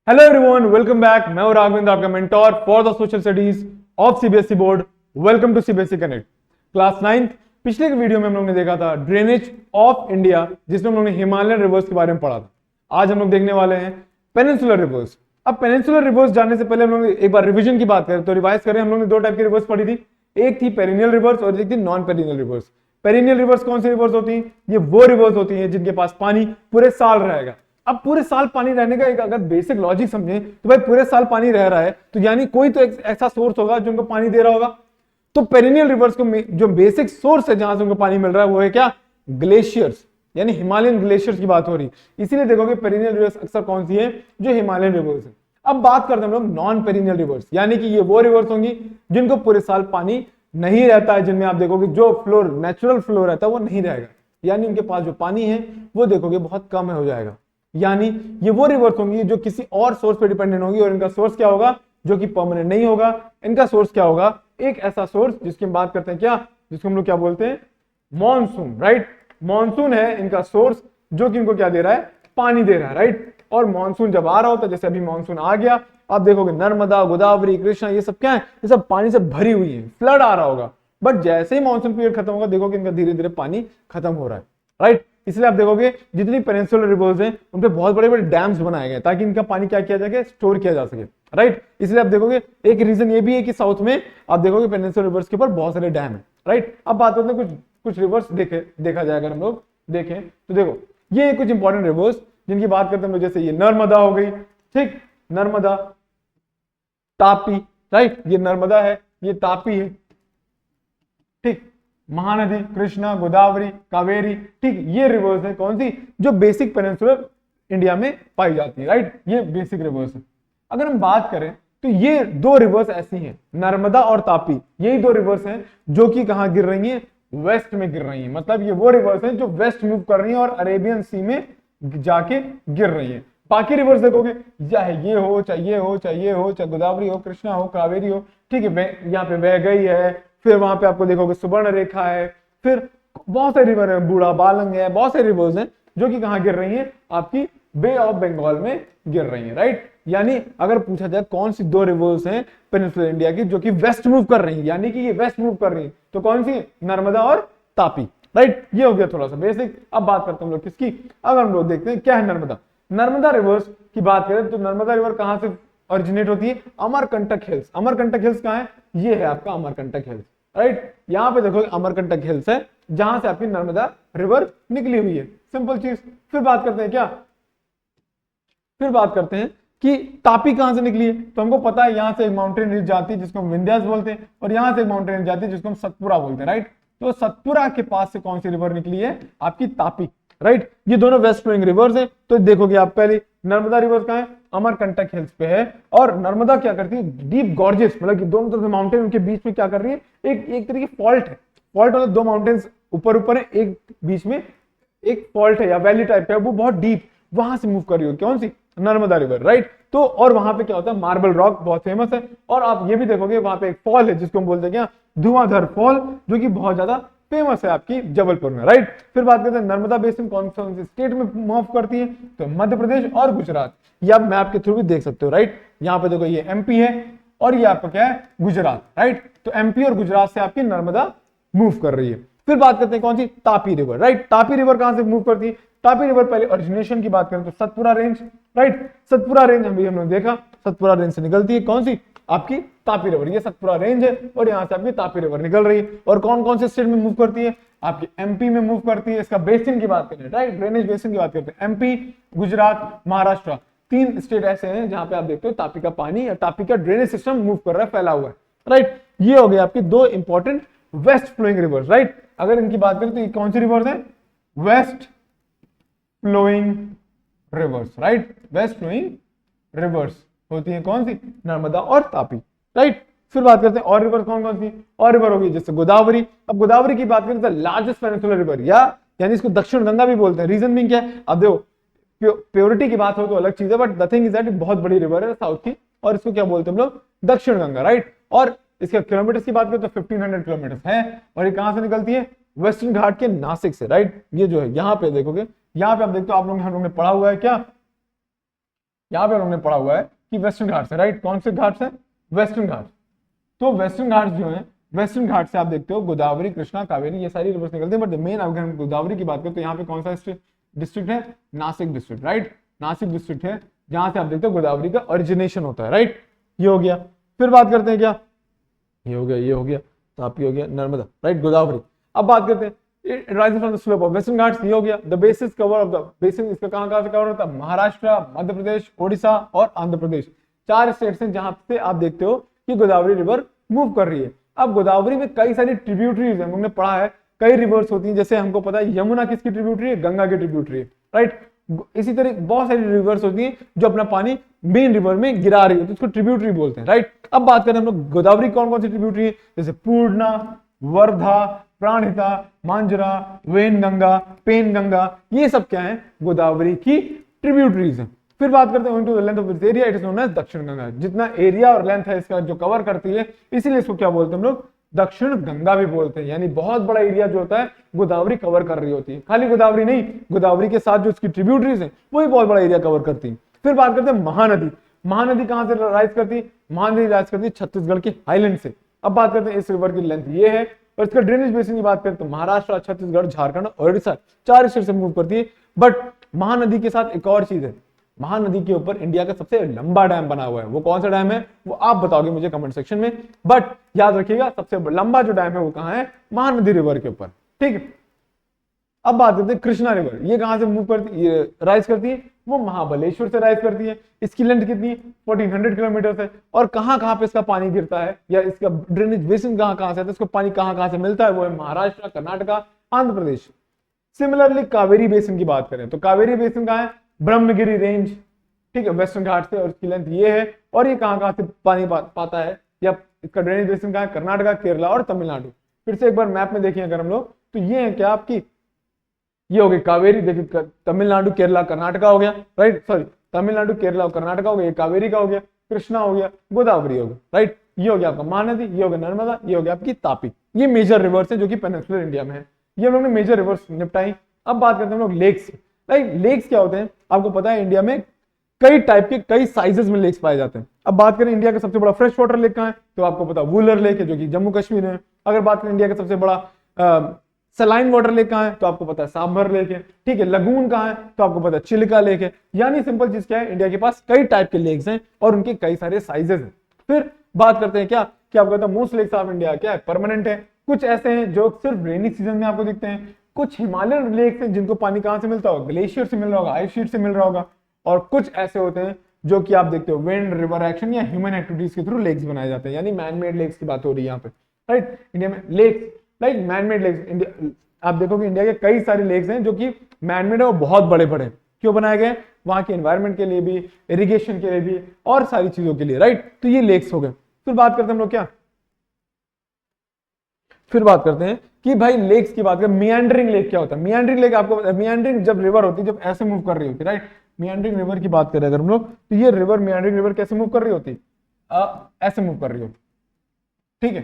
Hello everyone, welcome back. मैं हूं राघवेंद्र, आपका mentor for the social studies of CBSE board. Welcome to CBSE connect class 9th। पिछले video में हम लोग ने देखा था ड्रेनेज ऑफ इंडिया, जिसमें हम लोग ने हिमालयन रिवर्स के बारे में पढ़ा था। आज हम लोग देखने वाले हैं पेनिनसुलर रिवर्स। अब पेनिनसुलर रिवर्स जानने से पहले हम लोग एक बार रिविजन की बात करें तो रिवाइज करें। हम लोग ने दो टाइप की रिवर्स पढ़ी थी, एक थी पेरिनियल रिवर्स और एक थी non perennial rivers. Perennial rivers कौन सी रिवर्स होती हैं? ये वो रिवर्स होती हैं जिनके पास पानी पूरे साल रहेगा। अब पूरे साल पानी रहने का एक अगर बेसिक लॉजिक समझे तो भाई पूरे साल पानी रह रहा है तो यानी कोई तो ऐसा सोर्स होगा जो उनको पानी दे रहा होगा। तो पेरिनियल रिवर्स को जो बेसिक सोर्स है जहां से उनको पानी मिल रहा है वो है क्या? ग्लेशियर्स, यानी हिमालयन ग्लेशियर्स की बात हो रही है। इसीलिए देखोगे पेरिनियल रिवर्स अक्सर कौन सी है? जो हिमालयन रिवर्स है। अब बात करते हैं हम लोग नॉन पेरिनियल रिवर्स, यानी कि ये वो रिवर्स होंगी जिनको पूरे साल पानी नहीं रहता है, जिनमें आप देखोगे जो फ्लोर नेचुरल फ्लो रहता है वो नहीं रहेगा, यानी उनके पास जो पानी है वो देखोगे बहुत कम हो जाएगा। यानी ये वो रिवर्स होंगी जो किसी और सोर्स पे डिपेंडेंट होगी, और इनका सोर्स क्या होगा? जो कि परमानेंट नहीं होगा। इनका सोर्स क्या होगा? एक ऐसा सोर्स जिसकी हम बात करते हैं क्या, जिसको हम लोग क्या बोलते हैं? Monsoon, right. मॉनसून है इनका सोर्स जो कि इनको क्या दे रहा है? पानी दे रहा है, राइट। और मॉनसून जब आ रहा होता है, जैसे अभी मॉनसून आ गया, आप देखोगे नर्मदा, गोदावरी, कृष्णा, ये सब क्या है? ये सब पानी से भरी हुई है, फ्लड आ रहा होगा। बट जैसे ही मॉनसून पीरियड खत्म होगा, देखोगे इनका धीरे धीरे पानी खत्म हो रहा है, राइट। इसलिए आप देखोगे जितनी पेनिनसुलर रिवर्स हैं उन पे बहुत बड़े बड़े डैम्स बनाए गए ताकि इनका पानी क्या किया जाए? स्टोर किया जा सके, राइट। इसलिए आप देखोगे एक रीजन ये भी है कि साउथ में आप देखोगे पेनिनसुलर रिवर्स के ऊपर बहुत सारे डैम है, राइट। अब बात करते हैं कुछ रिवर्स देखा जाए। अगर हम लोग देखें तो देखो ये कुछ इंपॉर्टेंट रिवर्स जिनकी बात करते हैं, जैसे ये नर्मदा हो गई, ठीक। नर्मदा, तापी, राइट। ये नर्मदा है, ये तापी है, ठीक। महानदी, कृष्णा, गोदावरी, कावेरी, ठीक। ये रिवर्स है कौन सी? जो बेसिक पेनिनसुलर इंडिया में पाई जाती है, राइट। ये बेसिक रिवर्स है। अगर हम बात करें तो ये दो रिवर्स ऐसी हैं, नर्मदा और तापी, यही दो रिवर्स हैं जो कि कहां गिर रही हैं? वेस्ट में गिर रही हैं। मतलब ये वो रिवर्स हैं जो वेस्ट मूव कर रही हैं और अरेबियन सी में जाके गिर रही हैं। बाकी रिवर्स देखोगे, चाहे ये हो, चाहे ये हो, चाहे ये हो, चाहे गोदावरी हो, कृष्णा हो, कावेरी हो, ठीक है, यहाँ पे बह गई है। फिर वहां पे आपको देखोगे सुवर्ण रेखा है, फिर बहुत सारे रिवर है, बूढ़ा बालंग है, बहुत सारे रिवर्स हैं जो कि कहां गिर रही हैं? आपकी बे ऑफ बंगाल में गिर रही हैं, राइट। यानी अगर पूछा जाए कौन सी दो रिवर्स हैं पेनिनसुलर इंडिया की जो कि वेस्ट मूव कर रही है, यानी कि ये वेस्ट मूव कर रही है, तो कौन सी? नर्मदा और तापी, राइट। ये हो गया थोड़ा सा बेसिक। अब बात करते हैं हम लोग किसकी? अगर हम लोग देखते हैं क्या है नर्मदा। नर्मदा रिवर्स की बात करें तो नर्मदा रिवर कहां से ओरिजिनेट होती है? अमरकंटक हिल्स। अमरकंटक हिल्स कहां है? ये है आपका अमरकंटक हिल्स, राइट। यहां पे देखो अमरकंटक हिल्स है जहां से आपकी नर्मदा रिवर निकली हुई है, सिंपल चीज। फिर बात करते हैं क्या? फिर बात करते हैं कि तापी कहां से निकली है। तो हमको पता है यहां से एक माउंटेन रेंज जाती है जिसको हम विंध्यास बोलते हैं, और यहां से एक माउंटेन रेंज जाती है जिसको हम सतपुरा बोलते हैं, राइट। तो सतपुरा के पास से कौन सी रिवर निकली है? आपकी तापी, राइट। ये दोनों वेस्ट फ्लोइंग रिवर्स हैं। तो देखोगे आप पहले नर्मदा रिवर कहां है? अमरकंटक हिल्स पे है। और नर्मदा क्या करती है? डीप गॉर्जेस, मतलब कि दोनों तरफ से माउंटेन, उनके बीच में क्या कर रही है? एक तरीके की फॉल्ट है। फॉल्ट मतलब दो माउंटेन्स ऊपर है, एक बीच में एक फॉल्ट है या वैली टाइप है, वो बहुत डीप, वहां से मूव कर रही हो कौन सी? Narmada river, right. तो और वहां पे क्या होता है? मार्बल रॉक बहुत फेमस है। और आप ये भी देखोगे वहां पे एक फॉल है जिसको हम बोलते हैं क्या? धुआंधार फॉल, जो कि बहुत ज्यादा फेमस है आपकी जबलपुर में, राइट। फिर बात करते हैं नर्मदा बेसिन कौन सी स्टेट में मूव करती है? तो मध्य प्रदेश और गुजरात। ये आप मैप के थ्रू भी देख सकते हो, राइट। यहाँ पे देखो ये एमपी है और ये आपका क्या है? गुजरात, राइट। तो एमपी और गुजरात से आपकी नर्मदा मूव कर रही है। फिर बात करते हैं कौन सी? Tapi river, right. Tapi river कहां से मूव करती है? तापी रिवर पहले ओरिजिनेशन की बात करें तो Satpura range, right. Satpura range हमने देखा, सतपुरा रेंज से निकलती है कौन सी? आपकी तापी रिवर। ये सतपुरा रेंज है और यहां से आपकी तापी रिवर निकल रही है। और कौन कौन से स्टेट में मूव करती है? आपकी एमपी में मूव करती है। इसका बेसिन की बात करें, राइट, ड्रेनेज बेसिन की बात करते हैं, एमपी, गुजरात, महाराष्ट्र, तीन स्टेट ऐसे हैं जहां पे आप देखते हो तापी का पानी या तापी का ड्रेनेज सिस्टम मूव कर रहा है, फैला हुआ है, राइट। ये हो गए आपकी दो important west flowing rivers, right. अगर इनकी बात करें तो ये कौन सी रिवर्स है? West flowing rivers, right. West flowing rivers होती है कौन सी? नर्मदा और तापी, राइट। फिर बात करते हैं और रिवर कौन कौन सी? और रिवर होगी जैसे गोदावरी। अब गोदावरी की बात करें तो लार्जेस्ट पेनिनसुलर रिवर, या यानी इसको दक्षिण गंगा भी बोलते हैं। रीजन भी क्या है? अब देखो प्योरिटी की बात हो तो अलग चीज है, but the thing is that बहुत बड़ी रिवर है साउथ की, और इसको क्या बोलते हैं हम लोग? दक्षिण गंगा, राइट। और इसके किलोमीटर की बात करें तो 1500 किलोमीटर है। और ये कहां से निकलती है? वेस्टर्न घाट के नासिक से, राइट। ये जो है यहाँ पे देखोगे, यहाँ पे आप देखते हो, हम लोग ने पढ़ा हुआ है क्या? यहाँ पे हम लोगों ने पढ़ा हुआ है कि वेस्टर्न घाट से, राइट। कौन से घाट से? वेस्टर्न घाट। तो वेस्टर्न घाट जो है, वेस्टर्न घाट से आप देखते हो गोदावरी, कृष्णा, कावेरी, ये सारी रिवर्स निकलते हैं। बट मेन अगर हम गोदावरी की बात करें तो यहाँ पे कौन सा डिस्ट्रिक्ट है? Nashik district, right. Nashik district है जहां से आप देखते हो गोदावरी का ओरिजिनेशन होता है, राइट। ये हो गया। फिर बात करते हैं क्या, ये हो गया, ये हो गया, तापी हो गया, नर्मदा, राइट, गोदावरी। अब बात करते हैं rising from the slope of western Ghats, ये हो गया। The basis cover of the basin, इसका कहां से कवर होता है? महाराष्ट्र, मध्य प्रदेश, ओडिशा और आंध्र प्रदेश, 4 स्टेट्स हैं जहां से आप देखते हो कि गोदावरी रिवर मूव कर रही है। अब गोदावरी में कई सारी ट्रिब्यूटरीज है, हमने पढ़ा है कई रिवर्स होती हैं, जैसे हमको पता है यमुना किसकी ट्रिब्यूटरी है? गंगा की ट्रिब्यूटरी है, राइट। इसी तरह बहुत सारी रिवर्स होती हैं जो अपना पानी मेन रिवर में गिरा रही है, तो उसको ट्रिब्यूटरी बोलते हैं, राइट। अब बात करें हम लोग गोदावरी कौन कौन सी ट्रिब्यूटरी है, जैसे पूर्णा, वर्धा, प्राणहिता, मांजरा, वेनगंगा, पेनगंगा, ये सब क्या है? गोदावरी की ट्रिब्यूटरीज हैं। फिर बात करते हैं length of this area, it is known as Dakshin Ganga. जितना एरिया और लेंथ है इसका जो कवर करती है, इसीलिए इसको क्या बोलते हैं हम लोग? दक्षिण गंगा भी बोलते हैं। यानी बहुत बड़ा एरिया जो होता है गोदावरी कवर कर रही होती है। खाली गोदावरी नहीं, गोदावरी के साथ जो उसकी ट्रिब्यूटरीज हैं वो भी बहुत बड़ा एरिया कवर करती है। फिर बात करते हैं महानदी। महानदी कहां से राइज करती है? महानदी राइज करती है छत्तीसगढ़ के हाईलैंड से। अब बात करते हैं इस रिवर की लेंथ ये है, और इसका ड्रेनेज बेसिन की बात करें तो महाराष्ट्र, छत्तीसगढ़, झारखंड और उड़ीसा, 4 स्टेट से मूव करती है। बट महानदी के साथ एक और चीज है, महानदी के ऊपर इंडिया का सबसे लंबा डैम बना हुआ है। वो कौन सा डैम है वो आप बताओगे मुझे कमेंट सेक्शन में। बट याद रखिएगा सबसे लंबा जो डैम है वो कहां है? महानदी रिवर के ऊपर, ठीक है। अब बात करते हैं कृष्णा रिवर, ये कहां से मूव करती है, राइज करती है? वो महाबलेश्वर से राइज करती है। इसकी लेंथ कितनी? 1400 किलोमीटर है। और कहां कहां पे इसका पानी गिरता है, या इसका ड्रेनेज बेसिन कहां कहां से है, इसको पानी कहां कहां से मिलता है? वो है महाराष्ट्र, कर्नाटका, आंध्र प्रदेश। सिमिलरली कावेरी बेसिन की बात करें तो कावेरी बेसिन कहां है? ब्रह्मगिरी रेंज, ठीक है, वेस्टर्न घाट से, और इसकी लेंथ ये है। और ये कहां कहां से पानी पाता है, या इसका ड्रेनेज बेसिन कहां है? कर्नाटका, केरला और तमिलनाडु। फिर से एक बार मैप में देखिए अगर हम लोग, तो ये है क्या आपकी, ये हो गई कावेरी, देखिए तमिलनाडु, केरला, कर्नाटका हो गया, राइट। सॉरी, तमिलनाडु, केरला और कर्नाटका हो गया, कावेरी का हो गया, कृष्णा हो गया, गोदावरी हो गया, राइट। ये हो गया आपका महानदी, ये हो गया नर्मदा, ये हो गया आपकी तापी। ये मेजर रिवर्स है जो कि पेनिनसुलर इंडिया में है। ये हम लोग ने मेजर रिवर्स निपटाई। अब बात करते हैं हम लोग लेक्स, राइट। लेक्स क्या होते हैं आपको पता है? इंडिया में कई टाइप के, कई साइजेस में लेक्स पाए जाते हैं। अब बात करें इंडिया का सबसे बड़ा फ्रेश वाटर लेक कहां है, तो आपको पता वुलर लेक है जो कि जम्मू कश्मीर में है। अगर बात करें इंडिया का सबसे बड़ा सलाइन वाटर लेक कहां है, तो आपको पता है सांभर लेक है, ठीक है। लगून कहां है, तो आपको पता है चिलिका लेक है। यानी सिंपल चीज क्या है, इंडिया के पास कई टाइप के लेक्स हैं और उनके कई सारे साइजेस हैं। फिर बात करते हैं क्या, आपको पता है मोस्ट लेक्स ऑफ इंडिया क्या है? परमानेंट है। कुछ ऐसे हैं जो सिर्फ रेनी सीजन में आपको दिखते हैं। कुछ हिमालयन लेक्स हैं जिनको पानी कहां से मिलता होगा? ग्लेशियर से मिल रहा होगा, आइस शीट से मिल रहा होगा। और कुछ ऐसे होते हैं जो कि आप देखते हो विंड, रिवर एक्शन या ह्यूमन एक्टिविटीज के थ्रू लेक्स बनाए जाते हैं। यानी मैनमेड लेक्स की बात हो रही है यहाँ पे, राइट। इंडिया में lakes, like manmade lakes, India आप देखोगे इंडिया के कई सारे लेक्स हैं जो कि मैनमेड है और बहुत बड़े बड़े। क्यों बनाए गए? वहां के एनवायरमेंट के लिए भी, इरिगेशन के लिए भी और सारी चीजों के लिए, राइट। तो ये लेक्स हो गए। फिर बात करते हैं हम लोग क्या, फिर बात करते हैं कि भाई लेक्स की बात करें, मियांडरिंग लेक क्या होता है? मियांडरिंग लेक आपको, मियांडरिंग जब रिवर होती है, जब ऐसे मूव कर रही होती है, राइट। मियांडरिंग रिवर की बात करें अगर हम लोग, तो ये रिवर, मियांडरिंग रिवर कैसे मूव कर रही होती? ऐसे मूव कर रही होती, ठीक है।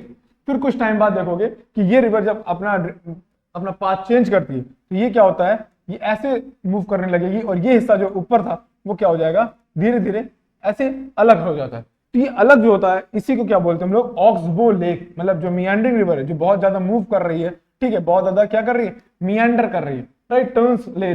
फिर कुछ टाइम बाद देखोगे कि ये रिवर जब अपना पाथ चेंज करती है, तो ये क्या होता है, ये ऐसे मूव करने लगेगी और ये हिस्सा जो ऊपर था वो क्या हो जाएगा, धीरे धीरे ऐसे अलग हो जाता है। तो ये अलग जो होता है इसी को क्या बोलते हैं हम लोग? Oxbow lake. मतलब जो मियांडरिंग रिवर है, जो बहुत ज्यादा मूव कर रही है, ठीक है, बहुत ज्यादा क्या कर रही है, मियांडर कर रही है, राइट, टर्न्स ले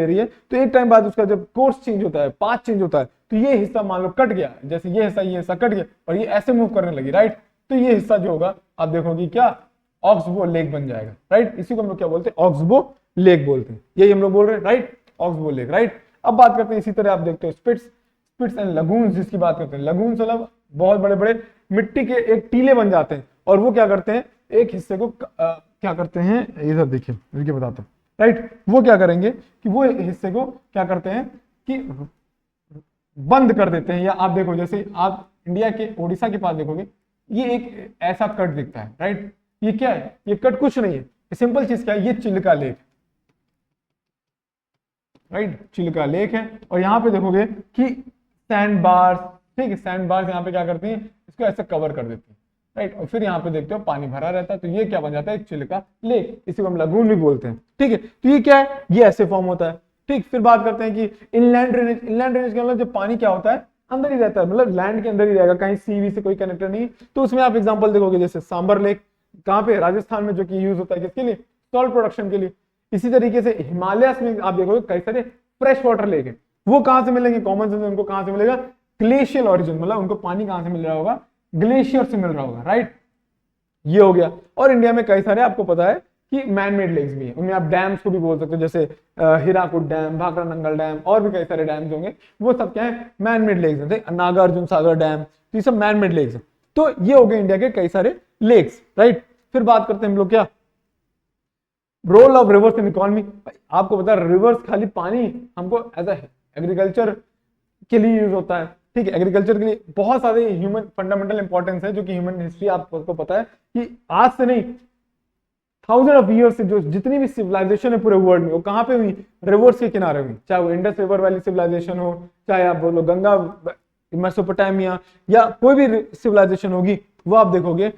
रही है। तो एक टाइम बाद उसका जब कोर्स चेंज होता है, पाथ चेंज होता है, तो ये हिस्सा मान लो कट गया, जैसे ये हिस्सा कट गया और ये ऐसे मूव करने लगी, राइट। तो ये हिस्सा जो होगा आप देखोगे क्या, ऑक्सबो लेक बन जाएगा, राइट। इसी को हम लोग क्या बोलते हैं? ऑक्सबो लेक बोलते हैं। यही हम लोग बोल रहे हैं, राइट, ऑक्सबो लेक, राइट। अब बात करते हैं इसी तरह आप देखते हो स्पिट्स एंड लगून्स, जिसकी बात करते हैं। लगून्स मतलब बहुत बड़े बड़े मिट्टी के एक टीले बन जाते हैं और वो क्या करते हैं, एक हिस्से को क्या करते हैं, इधर देखिए, रुकिए बताता हूँ, राइट। वो क्या करेंगे कि वो हिस्से को क्या करते हैं कि बंद कर देते हैं। या आप देखो, जैसे आप इंडिया के उड़ीसा के पास देखोगे, ये एक ऐसा कट दिखता है, राइट। ये क्या है? ये कट कुछ नहीं है, सिंपल चीज क्या है, ये Chilka lake, right, Chilka lake है। और यहाँ पे देखोगे कि सैंड बार्स, ठीक है, सैंड बार्स यहाँ पे क्या करती हैं, इसको ऐसे कवर कर देती है, राइट। और फिर यहाँ पे देखते हो पानी भरा रहता है, तो ये क्या बन जाता है, एक चिल्का लेक। इसी को हम लगून भी बोलते हैं, ठीक है। तो ये क्या है, ये ऐसे फॉर्म होता है। ठीक, फिर बात करते हैं कि इनलैंड ड्रेनेज। इनलैंड ड्रेनेज का मतलब जब पानी क्या होता है, अंदर ही रहता है, मतलब लैंड के अंदर ही रहेगा, कहीं सीवी से कोई कनेक्टर नहीं। तो उसमें आप एग्जांपल देखोगे जैसे सांबर लेक, कहाँ पे, राजस्थान में, जो कि यूज होता है किसके लिए, सॉल्ट प्रोडक्शन के लिए। इसी तरीके से हिमालयस में आप देखोगे कई सारे फ्रेश वाटर लेक है, वो कहां से मिलेंगे, कॉमन सेंस उनको कहां से मिलेगा, ग्लेशियल ओरिजिन, मतलब उनको पानी कहां से मिल रहा होगा, ग्लेशियर से मिल रहा होगा, राइट। ये हो गया। और इंडिया में कई सारे आपको पता है कि मैन मेड लेक्स भी हैं, उनमें आप डैम्स को भी बोल सकते हो, जैसे हीराकुड डैम, भाखड़ा नंगल डैम, और भी कई सारे डैम्स होंगे, वो सब क्या है, मैन मेड लेक्स हैं। नागार्जुन सागर डैम, तो ये सब मैन मेड लेक्स हैं। तो ये हो गए इंडिया के कई सारे लेक्स, राइट। फिर बात करते हैं हम लोग क्या, role of rivers in economy. आपको पता है रिवर्स खाली पानी हमको एज एग्रीकल्चर के लिए यूज होता है, ठीक है, एग्रीकल्चर के लिए बहुत सारे ह्यूमन फंडामेंटल इंपॉर्टेंस है, जो कि ह्यूमन हिस्ट्री आपको पता है कि आज से नहीं, थाउजेंड ऑफ ईयर से जो जितनी भी सिविलाइजेशन है पूरे वर्ल्ड में, वो कहां पे हुई, रिवर्स के किनारे हुई। चाहे वो इंडस रिवर वैली सिविलाइजेशन हो, चाहे आप बोलो गंगा, मेसोपोटामिया, या कोई भी सिविलाइजेशन होगी, वो आप देखोगे,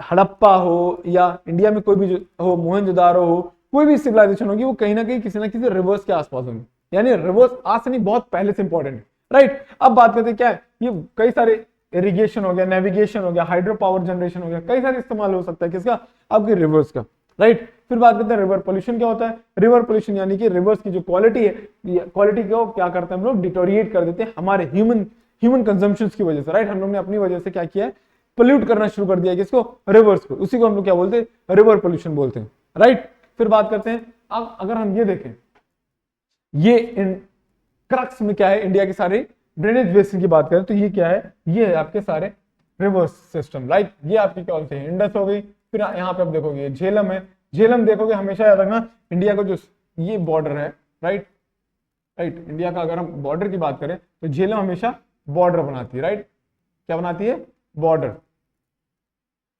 हड़प्पा हो या इंडिया में कोई भी हो, मोहनजोदारो हो, कोई भी सिविलाइजेशन होगी, वो कहीं ना कहीं किसी ना किसी रिवर्स के आसपास होंगे। यानी रिवर्स आज से नहीं, बहुत पहले से इंपॉर्टेंट है, राइट। अब बात करते हैं क्या है, ये कई सारे इरिगेशन हो गया, नेविगेशन हो गया, हाइड्रो पावर जनरेशन हो गया, कई सारे इस्तेमाल हो सकता है किसका, आपके रिवर्स का, राइट। फिर बात करते हैं रिवर पोल्यूशन क्या होता है। रिवर पोल्यूशन यानी कि रिवर्स की जो क्वालिटी है, क्वालिटी को क्या करते हैं हम लोग, डिटोरिएट कर देते हैं हमारे ह्यूमन कंजम्पशंस की वजह से, राइट। हम लोग ने अपनी वजह से क्या किया है, पोल्यूट करना शुरू कर दिया है किसको, रिवर्स को, उसी को हम लोग क्या बोलते हैं, रिवर पोल्यूशन बोलते हैं, राइट। फिर बात करते हैं, अब अगर हम ये देखें, ये इन क्रक्स में क्या है, इंडिया के सारे ड्रेनेज बेसिन की बात करें तो ये क्या है, ये है आपके सारे रिवर्स सिस्टम, राइट। ये आपकी कौन सी है, इंडस हो गई। फिर यहाँ पे आप देखोगे झेलम है, झेलम देखोगे, हमेशा याद रखना इंडिया का जो ये बॉर्डर है, राइट, इंडिया का अगर हम बॉर्डर की बात करें तो झेलम हमेशा बॉर्डर बनाती है, राइट। क्या बनाती है, बॉर्डर।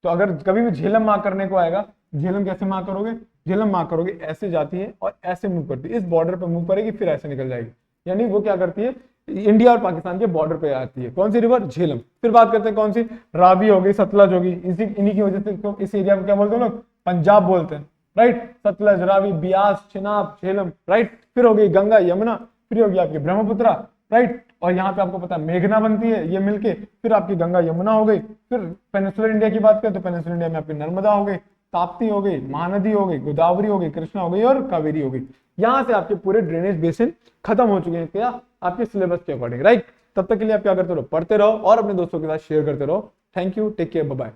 तो अगर कभी भी झेलम मार्क करने को आएगा, झेलम कैसे मार्क करोगे, झेलम मार्क करोगे, ऐसे जाती है और ऐसे मूव करती है, इस बॉर्डर पे मूव करेगी, फिर ऐसे निकल जाएगी, यानी वो क्या करती है, इंडिया और पाकिस्तान के बॉर्डर पे आती है। कौन सी रिवर, झेलम। फिर बात करते हैं कौन सी, रावी हो गई, सतलज होगी, इन्हीं की वजह से इस एरिया को क्या बोलते हैं लोग, पंजाब बोलते हैं, राइट। सतलज, रावी, ब्यास, चिनाब, झेलम, राइट। फिर हो गई गंगा, यमुना, फिर होगी आपकी ब्रह्मपुत्रा, राइट। और यहाँ पे आपको पता है मेघना बनती है, ये मिलके फिर आपकी गंगा यमुना हो गई। फिर पेनिनसुलर इंडिया की बात करें तो पेनिनसुलर इंडिया में आपकी नर्मदा हो गई, ताप्ती हो गई, महानदी हो गई, गोदावरी हो गई, कृष्णा हो गई और कावेरी हो गई। यहाँ से आपके पूरे ड्रेनेज बेसिन खत्म हो चुके हैं क्या, आपके सिलेबस के अकॉर्डिंग, राइट। तब तक के लिए आप क्या करते रहो, पढ़ते रहो और अपने दोस्तों के साथ शेयर करते रहो। Thank you, take care, bye bye.